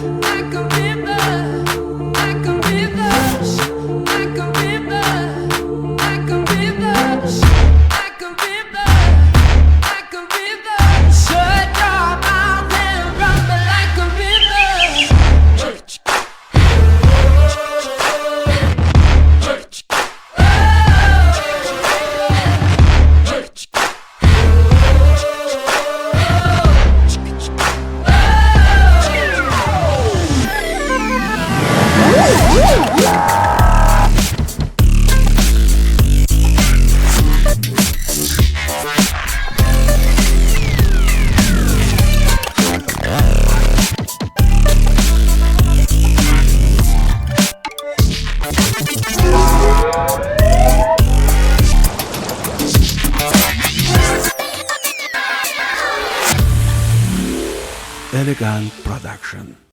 like a river, like a river, like a river, like a river, like a river, like a river. Shut your mouth and rumble like a river. Elegant Production.